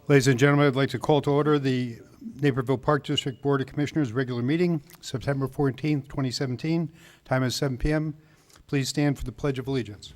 Ladies and gentlemen, I'd like to call to order the Naperville Park District Board of Commissioners regular meeting, September 14th, 2017. Time is 7 p.m. Please stand for the Pledge of Allegiance.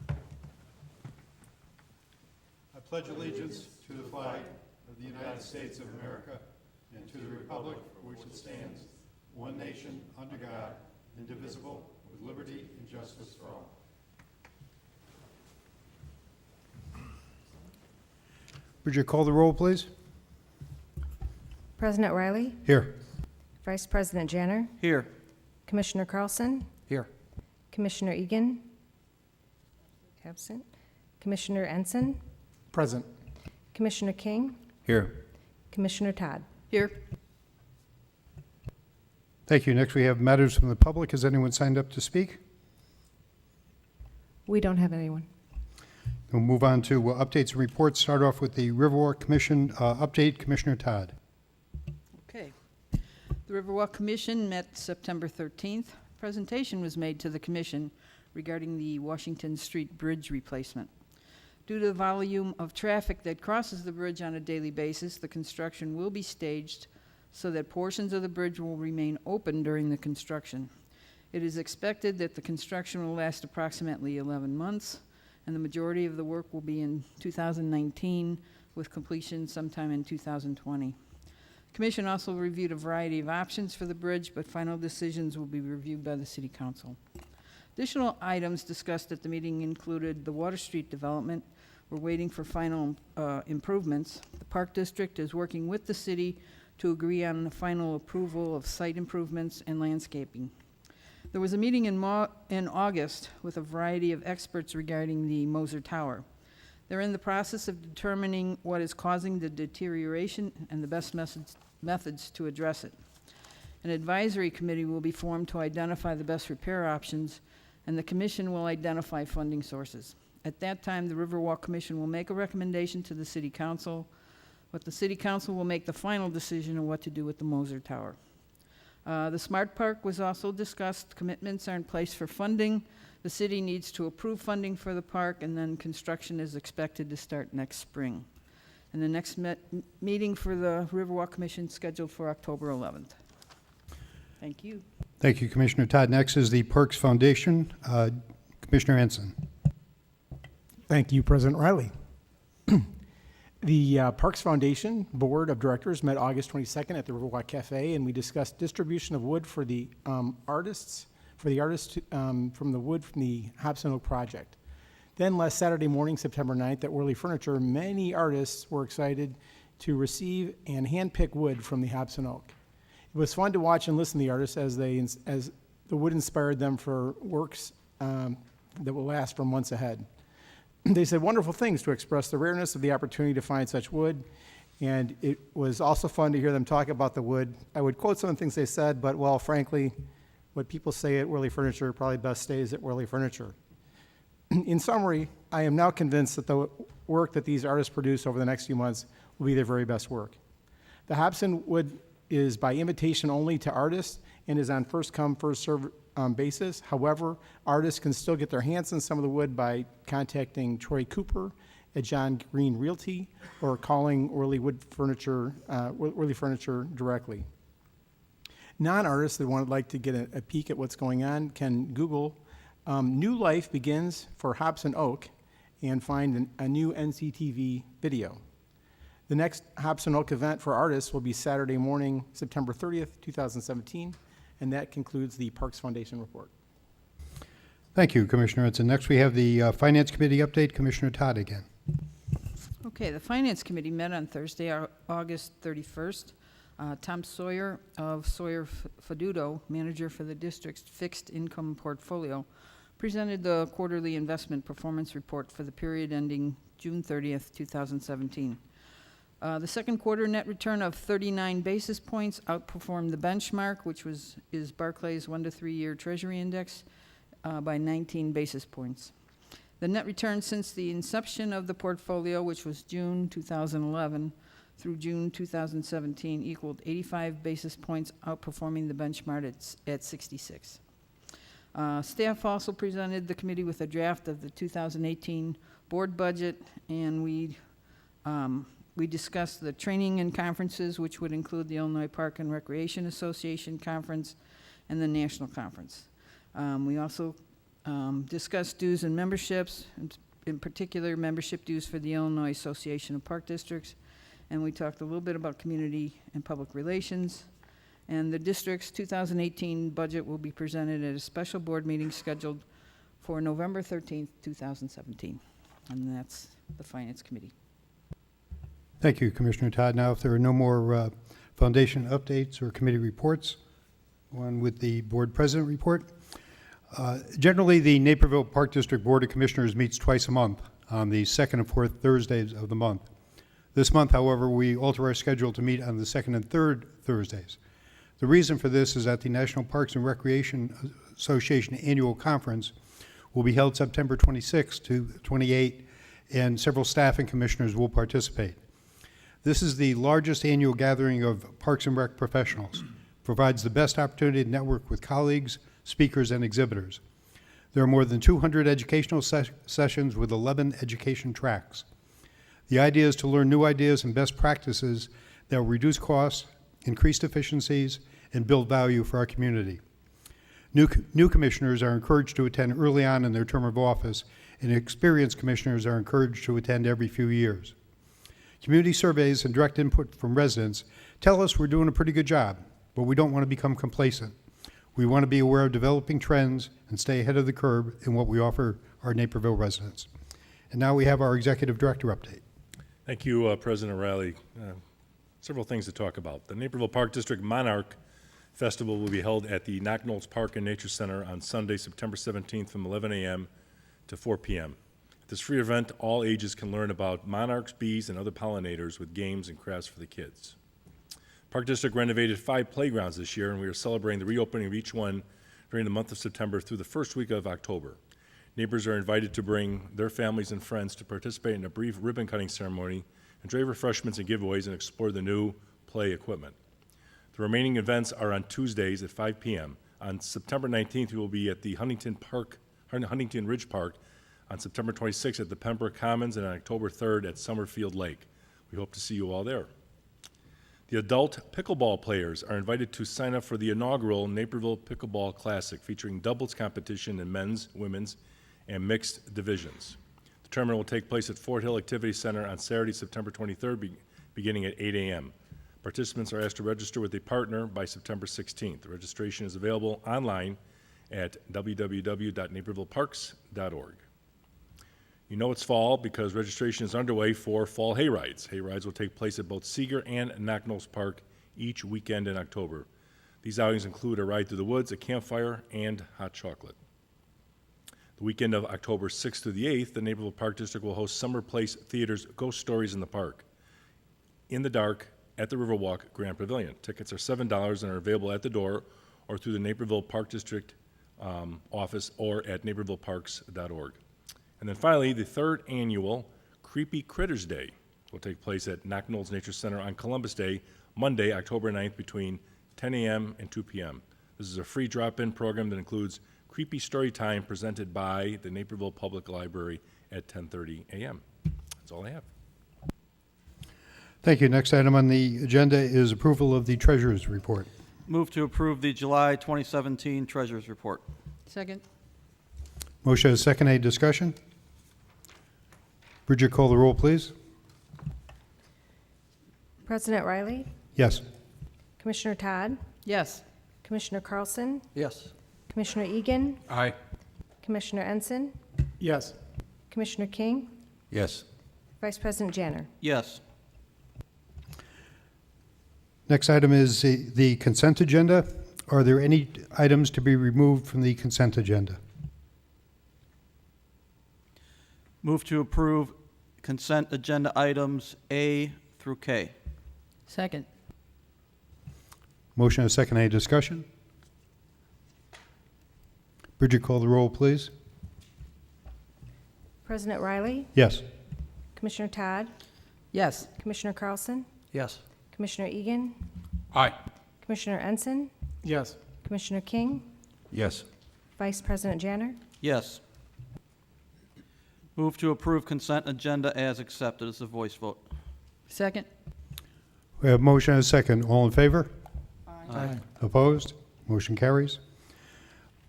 I pledge allegiance to the flag of the United States of America and to the republic for which it stands, one nation, under God, indivisible, with liberty and justice for all. Would you call the roll, please? President Riley, Here. Vice President Janner, Here. Commissioner Carlson, Here. Commissioner Egan, absent, Commissioner Ensign, Present. Commissioner King, Here. Commissioner Todd. Here. Thank you. Next, we have matters from the public. Has anyone signed up to speak? We don't have anyone. We'll move on to updates and reports. Start off with the Riverwalk Commission update. Commissioner Todd. Okay. The Riverwalk Commission met September 13th. Presentation was made to the Commission regarding the Washington Street Bridge replacement. Due to the volume of traffic that crosses the bridge on a daily basis, the construction will be staged so that portions of the bridge will remain open during the construction. It is expected that the construction will last approximately 11 months, and the majority of the work will be in 2019, with completion sometime in 2020. The Commission also reviewed a variety of options for the bridge, but final decisions will be reviewed by the City Council. Additional items discussed at the meeting included the Water Street development. We're waiting for final improvements. The Park District is working with the city to agree on the final approval of site improvements and landscaping. There was a meeting in August with a variety of experts regarding the Moser Tower. They're in the process of determining what is causing the deterioration and the best methods to address it. An advisory committee will be formed to identify the best repair options, and the Commission will identify funding sources. At that time, the Riverwalk Commission will make a recommendation to the City Council, but the City Council will make the final decision on what to do with the Moser Tower. The Smart Park was also discussed. Commitments are in place for funding. The city needs to approve funding for the park, and then construction is expected to start next spring. And the next meeting for the Riverwalk Commission is scheduled for October 11th. Thank you. Thank you, Commissioner Todd. Next is the Perks Foundation. Commissioner Ensign. Thank you, President Riley. The Parks Foundation Board of Directors met August 22nd at the Riverwalk Cafe, and we discussed distribution of wood for the artists from the wood from the Hobson Oak project. Then last Saturday morning, September 9th, at Worley Furniture, many artists were excited to receive and handpick wood from the Hobson Oak. It was fun to watch and listen to the artists as the wood inspired them for works that will last for months ahead. They said wonderful things to express the rareness of the opportunity to find such wood, and it was also fun to hear them talk about the wood. I would quote some of the things they said, but, well, frankly, what people say at Worley Furniture probably best stays at Worley Furniture. In summary, I am now convinced that the work that these artists produce over the next few months will be their very best work. The Hobson wood is by invitation only to artists and is on first-come, first-served basis. However, artists can still get their hands on some of the wood by contacting Troy Cooper at John Green Realty or calling Worley Furniture directly. Non-artists that would like to get a peek at what's going on can Google New Life Begins for Hobson Oak and find a new NCTV video. The next Hobson Oak event for artists will be Saturday morning, September 30th, 2017. And that concludes the Parks Foundation report. Thank you, Commissioner Ensign. Next, we have the Finance Committee update. Commissioner Todd again. Okay, the Finance Committee met on Thursday, August 31st. Tom Sawyer of Sawyer Faduto, manager for the district's fixed income portfolio, presented the quarterly investment performance report for the period ending June 30th, 2017. The second quarter net return of 39 basis points outperformed the benchmark, which is Barclays 1 to 3 year Treasury Index, by 19 basis points. The net return since the inception of the portfolio, which was June 2011 through June 2017, equaled 85 basis points, outperforming the benchmark at 66. Staff also presented the committee with a draft of the 2018 board budget, and we We discussed the training and conferences, which would include the Illinois Park and Recreation Association Conference and the National Conference. We also discussed dues and memberships, and in particular, membership dues for the Illinois Association of Park Districts. And we talked a little bit about community and public relations. And the district's 2018 budget will be presented at a special board meeting scheduled for November 13th, 2017. And that's the Finance Committee. Thank you, Commissioner Todd. Now, if there are no more foundation updates or committee reports, on with the board president report. Generally, the Naperville Park District Board of Commissioners meets twice a month on the second and fourth Thursdays of the month. This month, however, we alter our schedule to meet on the second and third Thursdays. The reason for this is that the National Parks and Recreation Association Annual Conference will be held September 26 to 28, and several staff and commissioners will participate. This is the largest annual gathering of Parks and Rec professionals, provides the best opportunity to network with colleagues, speakers, and exhibitors. There are more than 200 educational sessions with 11 education tracks. The idea is to learn new ideas and best practices that will reduce costs, increase efficiencies, and build value for our community. New commissioners are encouraged to attend early on in their term of office, and experienced commissioners are encouraged to attend every few years. Community surveys and direct input from residents tell us we're doing a pretty good job, but we don't want to become complacent. We want to be aware of developing trends and stay ahead of the curve in what we offer our Naperville residents. And now we have our executive director update. Thank you, President Riley. Several things to talk about. The Naperville Park District Monarch Festival will be held at the Naperville Park and Nature Center on Sunday, September 17th from 11 a.m. to 4 p.m. At this free event, all ages can learn about monarchs, bees, and other pollinators with games and crafts for the kids. Park District renovated 5 playgrounds this year, and we are celebrating the reopening of each one during the month of September through the first week of October. Neighbors are invited to bring their families and friends to participate in a brief ribbon-cutting ceremony, enjoy refreshments and giveaways, and explore the new play equipment. The remaining events are on Tuesdays at 5 p.m. On September 19th, we will be at the Huntington Ridge Park, on September 26th at the Pembroke Commons, and on October 3rd at Summerfield Lake. We hope to see you all there. The adult pickleball players are invited to sign up for the inaugural Naperville Pickleball Classic, featuring doubles competition in men's, women's, and mixed divisions. The tournament will take place at Fort Hill Activity Center on Saturday, September 23rd, beginning at 8 a.m. Participants are asked to register with a partner by September 16th. The registration is available online at www.napervilleparks.org. You know it's fall because registration is underway for fall hayrides. Hayrides will take place at both Seeger and Nacknolls Park each weekend in October. These outings include a ride through the woods, a campfire, and hot chocolate. The weekend of October 6th through the 8th, the Naperville Park District will host Summer Place Theater's Ghost Stories in the Park, in the dark, at the Riverwalk Grand Pavilion. Tickets are $7 and are available at the door or through the Naperville Park District office or at napervilleparks.org. And then finally, the 3rd annual Creepy Critters Day will take place at Nacknolls Nature Center on Columbus Day, Monday, October 9th, between 10 a.m. and 2 p.m. This is a free drop-in program that includes creepy story time presented by the Naperville Public Library at 10:30 a.m. That's all I have. Thank you. Next item on the agenda is approval of the treasurer's report. Move to approve the July 2017 Treasurers Report. Second? Motion is second. Any discussion? Bridget, call the roll, please. President Riley, Yes. Commissioner Todd, Yes. Commissioner Carlson, Yes. Commissioner Egan, Aye. Commissioner Ensign, Yes. Commissioner King, Yes. Vice President Janner. Yes. Next item is the consent agenda. Are there any items to be removed from the consent agenda? Move to approve consent agenda items A through K. Second? Motion is second. Any discussion? Bridget, call the roll, please. President Riley, Yes. Commissioner Todd, Yes. Commissioner Carlson, Yes. Commissioner Egan, Aye. Commissioner Ensign, Yes. Commissioner King, Yes. Vice President Janner. Yes. Move to approve consent agenda as accepted. It's a voice vote. Second. We have motion and a second. All in favor? Aye. Opposed? Motion carries.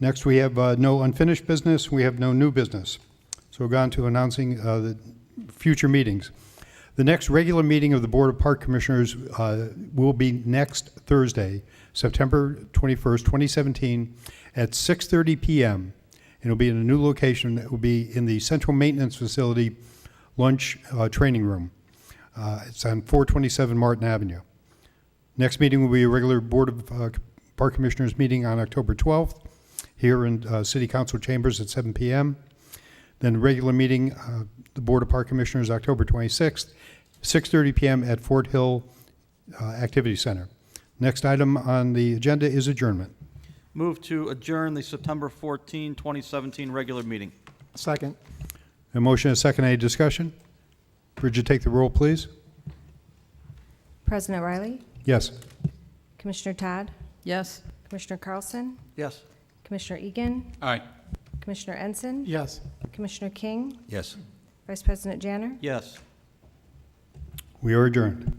Next, we have no unfinished business. We have no new business. So we'll go on to announcing the future meetings. The next regular meeting of the Board of Park Commissioners will be next Thursday, September 21st, 2017, at 6:30 p.m. It'll be in a new location. It will be in the Central Maintenance Facility Lunch Training Room. It's on 427 Martin Avenue. Next meeting will be a regular Board of Park Commissioners meeting on October 12th here in City Council Chambers at 7 p.m. Then regular meeting, the Board of Park Commissioners, October 26th, 6:30 p.m. at Fort Hill Activity Center. Next item on the agenda is adjournment. Move to adjourn the September 14, 2017 regular meeting. Second. A motion and a second. Any discussion? Bridget, take the roll, please. President Riley, Yes. Commissioner Todd, Yes. Commissioner Carlson, Yes. Commissioner Egan, Aye. Commissioner Ensign, Yes. Commissioner King, Yes. Vice President Janner. Yes. We are adjourned.